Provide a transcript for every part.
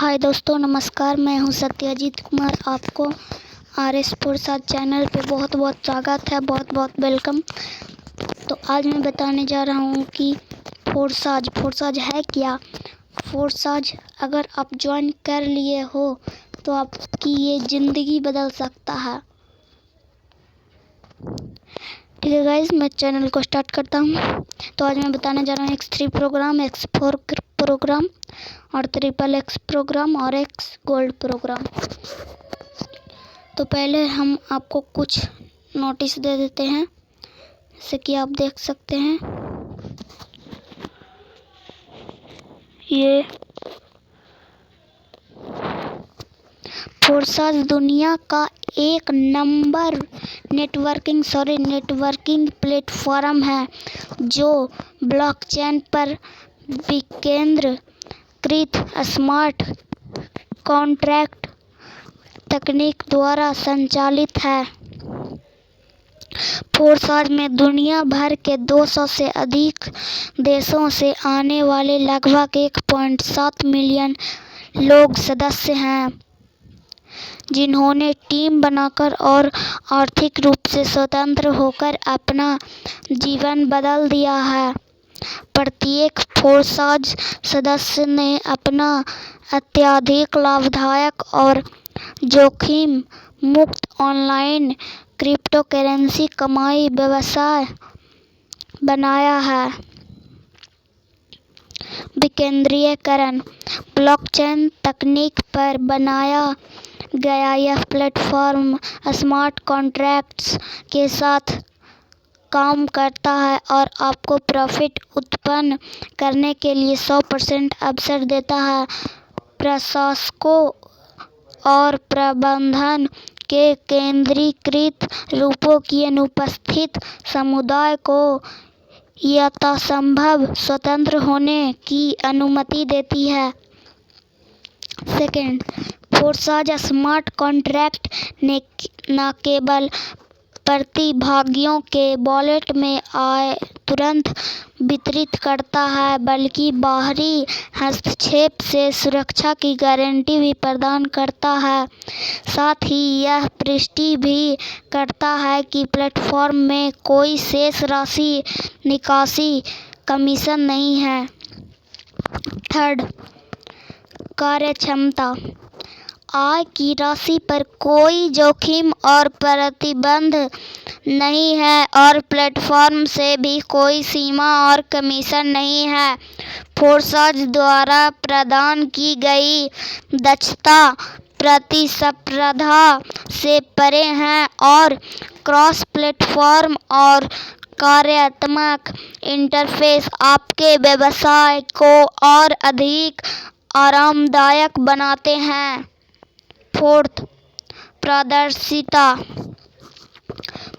हाय दोस्तों, नमस्कार। मैं हूं सत्यजीत कुमार। आपको RS फोर्साज चैनल पे बहुत बहुत स्वागत है, बहुत बहुत वेलकम। तो आज मैं बताने जा रहा हूं कि फोर्साज है क्या। फोर्साज अगर आप ज्वाइन कर लिए हो तो आपकी ये ज़िंदगी बदल सकता है। ठीक है गाइस, मैं चैनल को स्टार्ट करता हूँ। तो आज मैं बताने जा रहा हूँ X3 प्रोग्राम, X4 प्रोग्राम और XXX प्रोग्राम और X गोल्ड प्रोग्राम। तो पहले हम आपको कुछ नोटिस दे देते हैं, जैसे कि आप देख सकते हैं। ये फोर्साज दुनिया का एक नंबर नेटवर्किंग प्लेटफॉर्म है जो ब्लॉकचेन पर विकेंद्रीकृत स्मार्ट कॉन्ट्रैक्ट तकनीक द्वारा संचालित है। फोर्साज में दुनिया भर के 200 से अधिक देशों से आने वाले लगभग 1.7 मिलियन लोग सदस्य हैं, जिन्होंने टीम बनाकर और आर्थिक रूप से स्वतंत्र होकर अपना जीवन बदल दिया है। प्रत्येक फोर्साज सदस्य ने अपना अत्यधिक लाभदायक और जोखिम मुक्त ऑनलाइन क्रिप्टोकरेंसी कमाई व्यवसाय बनाया है। विकेंद्रीकरण ब्लॉकचेन तकनीक पर बनाया गया यह प्लेटफॉर्म स्मार्ट कॉन्ट्रैक्ट्स के साथ काम करता है और आपको प्रॉफिट उत्पन्न करने के लिए 100% अवसर देता है। प्रशासकों और प्रबंधन के केंद्रीकृत रूपों की अनुपस्थित समुदाय को यथासंभव स्वतंत्र होने की अनुमति देती है। सेकेंड, फोर्साज स्मार्ट कॉन्ट्रैक्ट ने न केवल प्रतिभागियों के वॉलेट में आय तुरंत वितरित करता है, बल्कि बाहरी हस्तक्षेप से सुरक्षा की गारंटी भी प्रदान करता है। साथ ही यह पुष्टि भी करता है कि प्लेटफॉर्म में कोई शेष राशि निकासी कमीशन नहीं है। थर्ड, कार्यक्षमता आय की राशि पर कोई जोखिम और प्रतिबंध नहीं है और प्लेटफॉर्म से भी कोई सीमा और कमीशन नहीं है। फोर्साज द्वारा प्रदान की गई दक्षता प्रतिस्पर्धा से परे है और क्रॉस प्लेटफॉर्म और कार्यात्मक इंटरफेस आपके व्यवसाय को और अधिक आरामदायक बनाते हैं। फोर्थ, पारदर्शिता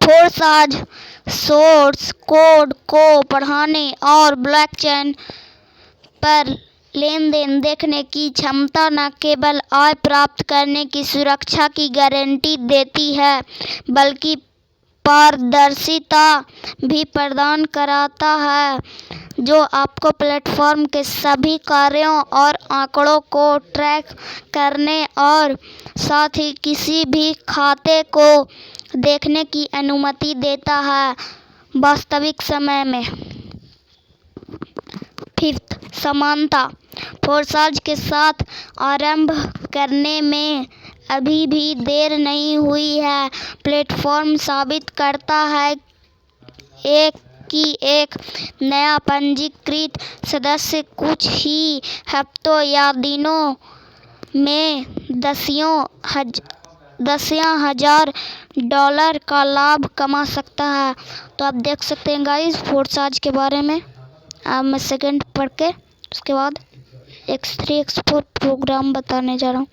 फोर्साज सोर्स कोड को पढ़ने और ब्लॉकचेन पर लेनदेन देखने की क्षमता न केवल आय प्राप्त करने की सुरक्षा की गारंटी देती है, बल्कि पारदर्शिता भी प्रदान कराता है, जो आपको प्लेटफॉर्म के सभी कार्यों और आंकड़ों को ट्रैक करने और साथ ही किसी भी खाते को देखने की अनुमति देता है वास्तविक समय में। फिफ्थ, समानता फोर्साज के साथ आरंभ करने में अभी भी देर नहीं हुई है। प्लेटफॉर्म साबित करता है कि एक नया पंजीकृत सदस्य कुछ ही हफ्तों या दिनों में दसियों हजार डॉलर का लाभ कमा सकता है। तो आप देख सकते हैं गाइस फोर्साज के बारे में। अब मैं सेकंड पढ़ के उसके बाद X3 X4 प्रोग्राम बताने जा रहा हूँ।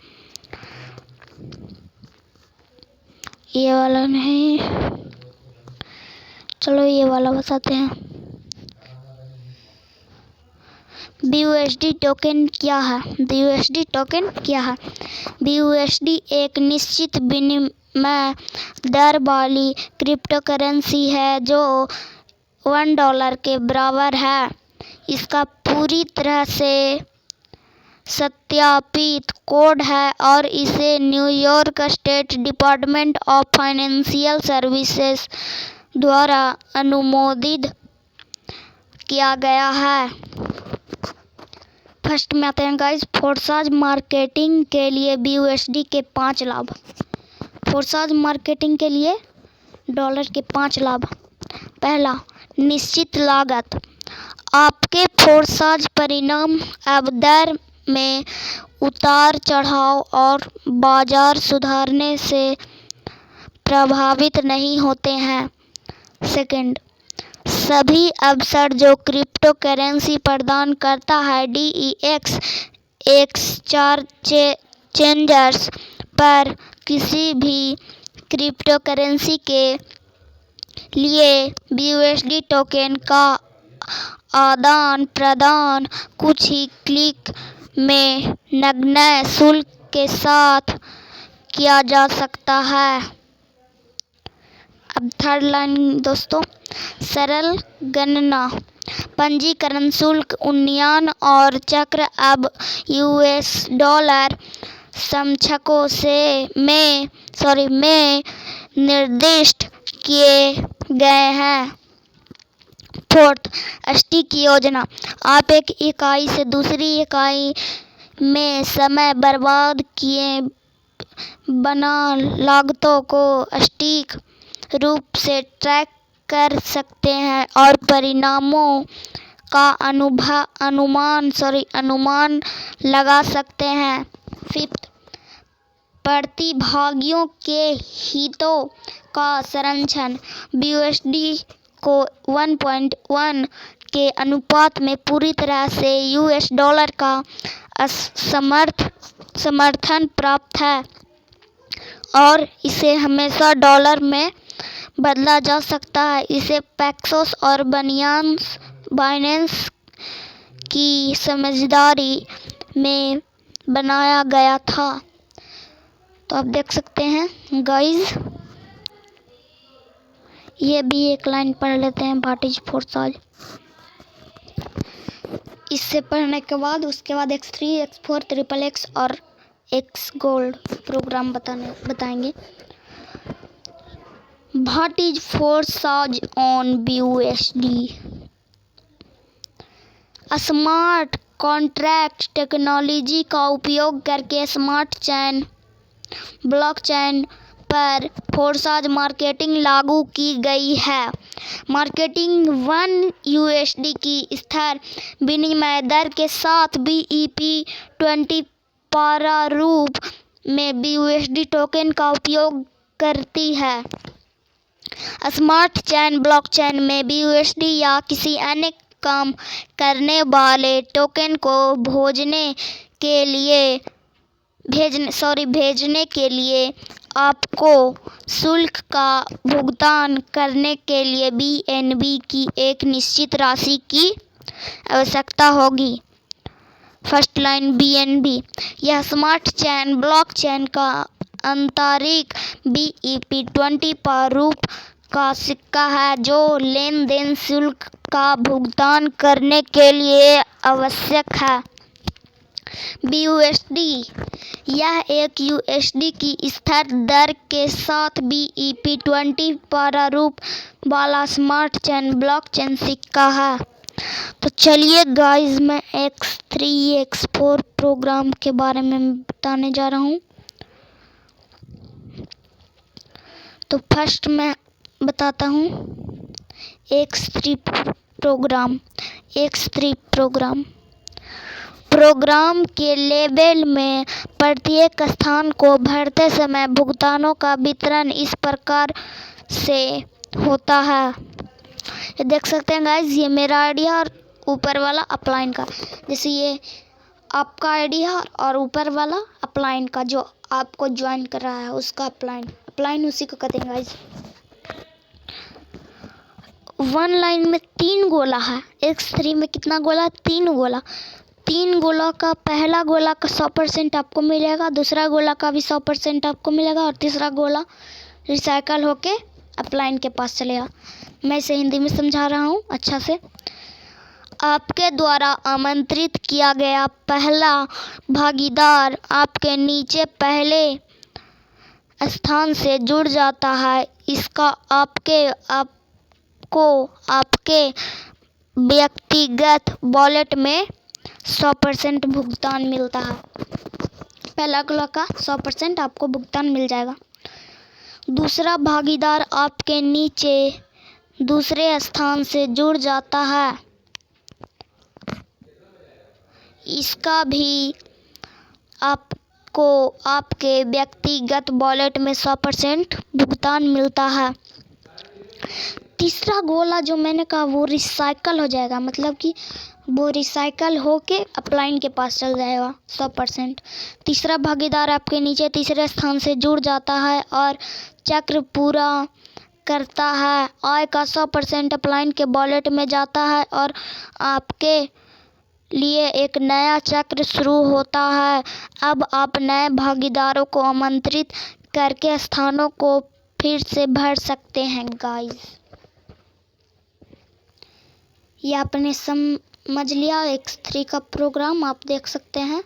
ये वाला नहीं, चलो ये वाला बताते हैं। BUSD टोकन क्या है? BUSD टोकन क्या है? BUSD एक निश्चित विनिमय दर वाली क्रिप्टोकरेंसी है जो $1 के बराबर है। इसका पूरी तरह से सत्यापित कोड है और इसे New York state department of financial services द्वारा अनुमोदित किया गया है। फर्स्ट में आते हैं गाइस, फोर्साज मार्केटिंग के लिए BUSD के 5 लाभ। फोर्साज मार्केटिंग के लिए डॉलर के 5 लाभ। पहला, निश्चित लागत। आपके फोर्साज परिणाम अब दर में उतार चढ़ाव और बाजार सुधारने से प्रभावित नहीं होते हैं। सेकंड, सभी अवसर जो क्रिप्टो करेंसी प्रदान करता है DEX एक्सचेंजर्स पर किसी भी क्रिप्टो करेंसी के लिए BUSD टोकन का आदान प्रदान कुछ ही क्लिक में नगण्य शुल्क के साथ किया जा सकता है। अब थर्ड लाइन दोस्तों, सरल गणना। पंजीकरण शुल्क, उन्नयन और चक्र अब $, समकक्षों में निर्दिष्ट किए गए हैं। फोर्थ, सटीक योजना। आप एक इकाई से दूसरी इकाई में समय बर्बाद किए बिना लागतों को सटीक रूप से ट्रैक कर सकते हैं और परिणामों का अनुमान लगा सकते हैं। फिफ्थ, प्रतिभागियों के हितों का संरक्षण। BUSD को 1.1 के अनुपात में पूरी तरह से $, का समर्थन प्राप्त है और इसे हमेशा डॉलर में बदला जा सकता है। इसे पैक्सोस और बाइनेंस की समझदारी में बनाया गया था। तो आप देख सकते हैं गाइज, ये भी एक लाइन पढ़ लेते हैं, व्हाट इज फोर्साज। इससे पढ़ने के बाद उसके बाद X3, X4, XXX और X गोल्ड प्रोग्राम बताएंगे। What is Forsage on BUSD। Smart contract technology का उपयोग करके स्मार्ट चेन ब्लॉकचेन पर फोर्साज मार्केटिंग लागू की गई है। मार्केटिंग $1 की स्थिर विनिमय दर के साथ BEP20 प्रारूप में BUSD टोकन का उपयोग करती है। स्मार्ट चेन ब्लॉकचेन में BUSD या किसी अन्य काम करने वाले टोकन को भेजने के लिए आपको शुल्क का भुगतान करने के लिए BNB की एक निश्चित राशि की आवश्यकता होगी। फर्स्ट लाइन BNB, यह स्मार्ट चेन ब्लॉकचेन का आंतरिक BEP20 प्रारूप का सिक्का है जो लेन देन शुल्क का भुगतान करने के लिए आवश्यक है। BUSD, यह एक USD की स्थिर दर के साथ BEP20 प्रारूप वाला स्मार्ट चेन ब्लॉकचेन सिक्का है। तो चलिए गाइस, मैं X3, X4 प्रोग्राम के बारे में बताने जा रहा हूँ। तो फर्स्ट मैं बताता हूँ X3 प्रोग्राम के लेवल में प्रत्येक स्थान को भरते समय भुगतानों का वितरण इस प्रकार से होता है। ये देख सकते हैं गाइस, ये मेरा आईडी है और ऊपर वाला अपलाइन का, जैसे ये आपका आईडी है और ऊपर वाला अपलाइन का जो आपको ज्वाइन कर रहा है उसका अपलाइन उसी को कहते हैं गाइस। 1 लाइन में 3 गोला है। X3 में कितना गोला? 3 गोला। 3 गोला का पहला गोला का 100% आपको मिलेगा, दूसरा गोला का भी 100% आपको मिलेगा और तीसरा गोला रिसाइकल होके अपलाइन के पास चलेगा। मैं इसे हिंदी में समझा रहा हूँ अच्छा से। आपके द्वारा आमंत्रित किया गया पहला भागीदार आपके नीचे पहले स्थान से जुड़ जाता है। इसका आपको आपके व्यक्तिगत वॉलेट में 100% भुगतान मिलता है। पहला गोला का 100% आपको भुगतान मिल जाएगा। दूसरा भागीदार आपके नीचे दूसरे स्थान से जुड़ जाता है। इसका भी आपको आपके व्यक्तिगत वॉलेट में 100% भुगतान मिलता है। तीसरा गोला जो मैंने कहा वो रिसाइकल हो जाएगा, मतलब कि वो रिसाइकल होके अपलाइन के पास चल जाएगा 100%। तीसरा भागीदार आपके नीचे तीसरे स्थान से जुड़ जाता है और चक्र पूरा करता है। आय का 100% अपलाइन के वॉलेट में जाता है और आपके लिए एक नया चक्र शुरू होता है। अब आप नए भागीदारों को आमंत्रित करके स्थानों को फिर से भर सकते हैं गाइस। ये आपने समझ लिया X3 का प्रोग्राम, आप देख सकते हैं।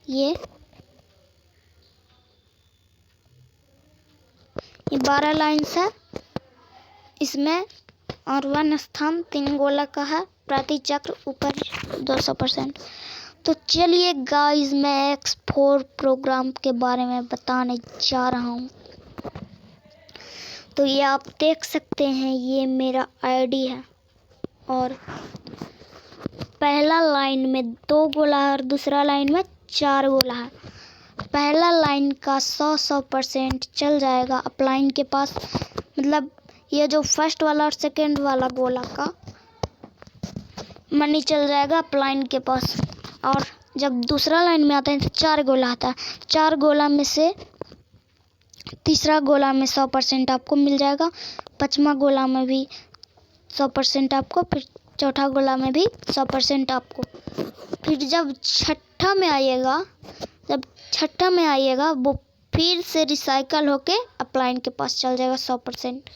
ये 12 लाइन्स है इसमें और 1 स्थान 3 गोला का है। प्रति चक्र ऊपर 200%। तो चलिए गाइस मैं X4 प्रोग्राम के बारे में बताने जा रहा हूँ। तो ये आप देख सकते हैं, ये मेरा आईडी है और पहला लाइन में 2 गोला है और दूसरा लाइन में 4 गोला है। पहला लाइन का 100% चल जाएगा अपलाइन के पास, मतलब ये जो फर्स्ट वाला और सेकंड वाला गोला का मनी चल जाएगा अपलाइन के पास। और जब दूसरा लाइन में आता है तो 4 गोला आता है। 4 गोला में से तीसरा गोला में 100% आपको मिल जाएगा, 5वां गोला में भी 100% आपको, फिर चौथा गोला में भी 100% आपको। फिर जब छठा में आइएगा वो फिर से रिसाइकल होके अपलाइन के पास चल जाएगा 100%।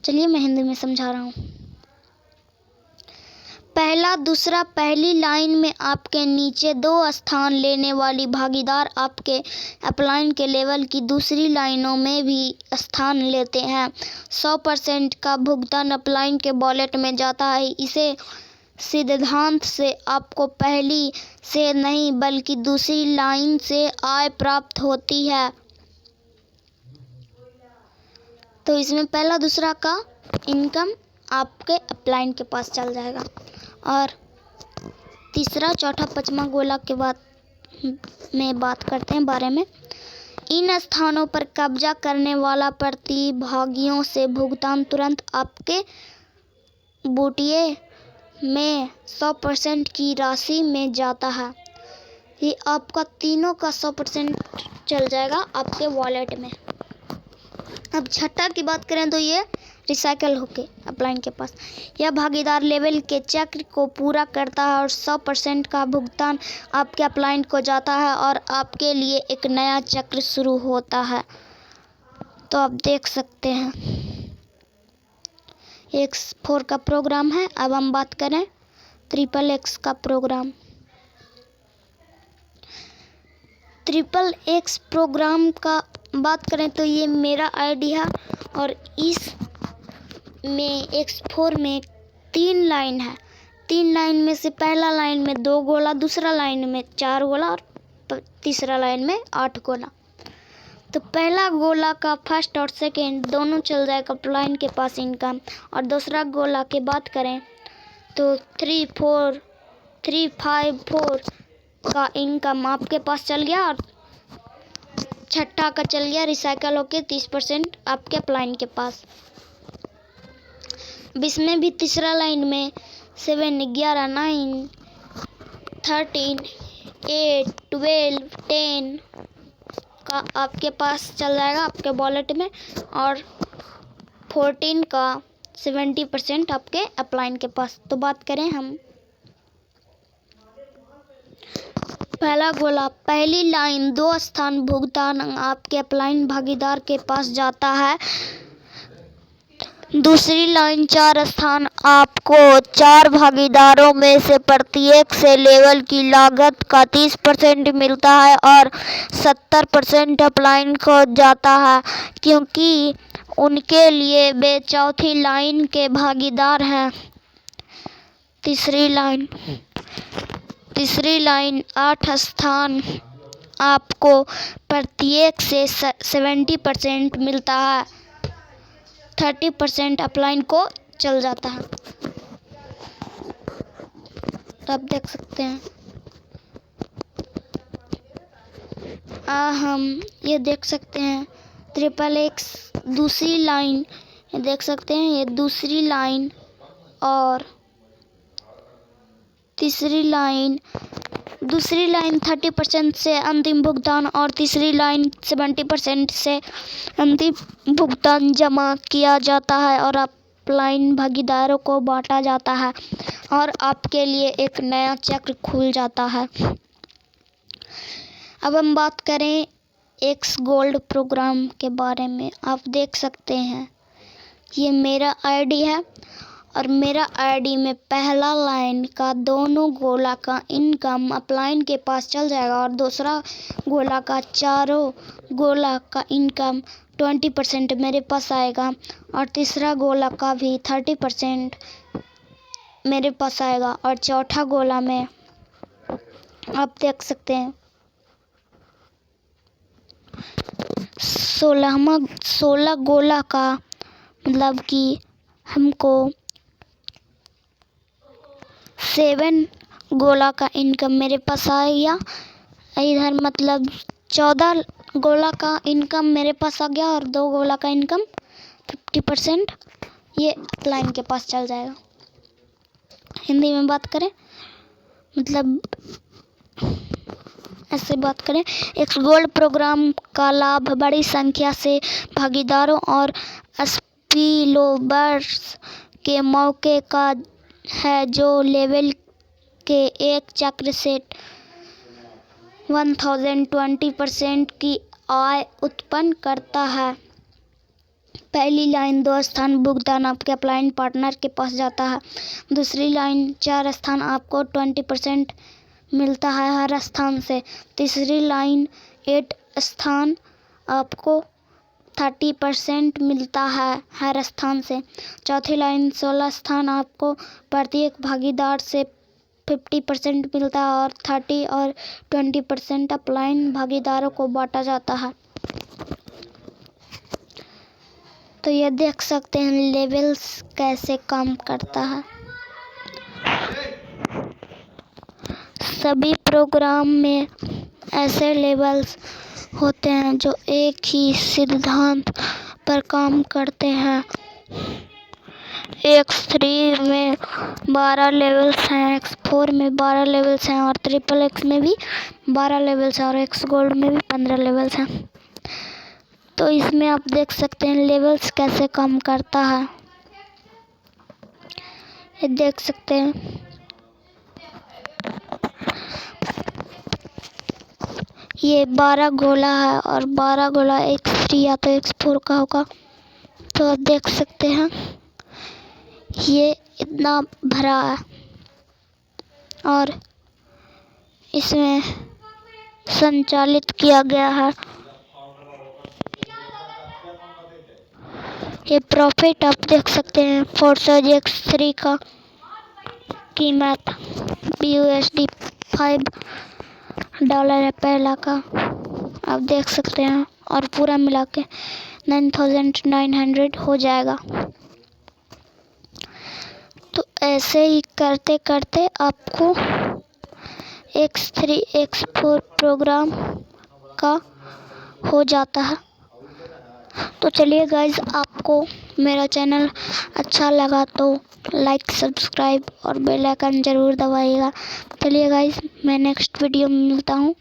चलिए मैं हिंदी में समझा रहा हूँ। पहला दूसरा पहली लाइन में आपके नीचे 2 स्थान लेने वाली भागीदार आपके अपलाइन के लेवल की दूसरी लाइनों में भी स्थान लेते हैं। 100% का भुगतान अपलाइन के वॉलेट में जाता है। इसे सिद्धांत से आपको पहली से नहीं बल्कि दूसरी लाइन से आय प्राप्त होती है। तो इसमें पहला दूसरा का इनकम आपके अपलाइन के पास चल जाएगा। और तीसरा चौथा 5वां गोला के बाद में बात करते हैं बारे में। इन स्थानों पर कब्जा करने वाला प्रतिभागियों से भुगतान तुरंत आपके बूटिये में 100% की राशि में जाता है। ये आपका तीनों का 100% चल जाएगा आपके वॉलेट में। अब छठा की बात करें तो ये रिसाइकल होके अपलाइन के पास। यह भागीदार लेवल के चक्र को पूरा करता है और 100% का भुगतान आपके अपलाइन को जाता है और आपके लिए एक नया चक्र शुरू होता है। तो आप देख सकते हैं X4 का प्रोग्राम है। अब हम बात करें XXX का प्रोग्राम। XXX प्रोग्राम का बात करें तो ये मेरा आईडी है और इस में X4 में 3 लाइन है। 3 लाइन में से पहला लाइन में 2 गोला, दूसरा लाइन में 4 गोला और तीसरा लाइन में 8 गोला। तो पहला गोला का फर्स्ट और सेकंड दोनों चल जाएगा अपलाइन के पास इनकम। और दूसरा गोला की बात करें तो 354 का इनकम आपके पास चल गया और छठा का चल गया रिसाइकल होके 30% आपके अपलाइन के पास। इसमें भी तीसरा लाइन में 7, 11, 9, 13, 8, 12, 10 का आपके पास चल जाएगा आपके वॉलेट में और 14 का 70% आपके अपलाइन के पास। तो बात करें हम पहला गोला पहली लाइन 2 स्थान भुगतान आपके अपलाइन भागीदार के पास जाता है। दूसरी लाइन 4 स्थान आपको 4 भागीदारों में से प्रत्येक से लेवल की लागत का 30% मिलता है और 70% अपलाइन को जाता है, क्योंकि उनके लिए वे चौथी लाइन के भागीदार हैं। तीसरी लाइन 8 स्थान आपको प्रत्येक से 70% मिलता है, 30% अपलाइन को चल जाता है। तो आप देख सकते हैं हम ये देख सकते हैं XXX दूसरी लाइन, ये देख सकते हैं ये दूसरी लाइन और तीसरी लाइन। दूसरी लाइन 30% से अंतिम भुगतान और तीसरी लाइन 70% से अंतिम भुगतान जमा किया जाता है और अपलाइन भागीदारों को बांटा जाता है और आपके लिए एक नया चक्र खुल जाता है। अब हम बात करें एक्स गोल्ड प्रोग्राम के बारे में। आप देख सकते हैं ये मेरा आईडी है और मेरा आईडी में पहला लाइन का दोनों गोला का इनकम अपलाइन के पास चल जाएगा और दूसरा गोला का चारों गोला का इनकम 20% मेरे पास आएगा और तीसरा गोला का भी 30% मेरे पास आएगा और चौथा गोला में आप देख सकते हैं 16 गोला का, मतलब कि हमको 7 गोला का इनकम मेरे पास आ गया। इधर मतलब 14 गोला का इनकम मेरे पास आ गया और 2 गोला का इनकम 50% ये अपलाइन के पास चल जाएगा। हिंदी में बात करें मतलब ऐसे बात करें, एक्स गोल्ड प्रोग्राम का लाभ बड़ी संख्या से भागीदारों और स्पिलओवर्स के मौके का है जो लेवल के एक चक्र से 1020% की आय उत्पन्न करता है। पहली लाइन 2 स्थान भुगतान आपके अपलाइन पार्टनर के पास जाता है। दूसरी लाइन 4 स्थान आपको 20% मिलता है हर स्थान से। तीसरी लाइन 8 स्थान आपको 30% मिलता है हर स्थान से। चौथी लाइन 16 स्थान आपको प्रत्येक भागीदार से 50% मिलता है और 30 और 20% अपलाइन भागीदारों को बांटा जाता है। तो ये देख सकते हैं लेवल्स कैसे काम करता है। सभी प्रोग्राम में ऐसे लेवल्स होते हैं जो एक ही सिद्धांत पर काम करते हैं। X3 में 12 लेवल्स हैं, X4 में 12 लेवल्स हैं और XXX में भी 12 लेवल्स हैं और एक्स गोल्ड में भी 15 लेवल्स हैं। तो इसमें आप देख सकते हैं लेवल्स कैसे काम करता है। ये देख सकते हैं ये 12 गोला है और 12 गोला X3 या तो X4 का होगा। तो आप देख सकते हैं ये इतना भरा है और इसमें संचालित किया गया है। ये प्रॉफिट आप देख सकते हैं फोर्सेज X3 का कीमत USD $5 है पहला का, आप देख सकते हैं और पूरा मिला के 9900 हो जाएगा। तो ऐसे ही करते करते आपको X3 X4 प्रोग्राम का हो जाता है। तो चलिए गाइज, आपको मेरा चैनल अच्छा लगा तो लाइक सब्सक्राइब और बेल आइकन ज़रूर दबाइएगा। चलिए गाइज, मैं नेक्स्ट वीडियो में मिलता हूँ।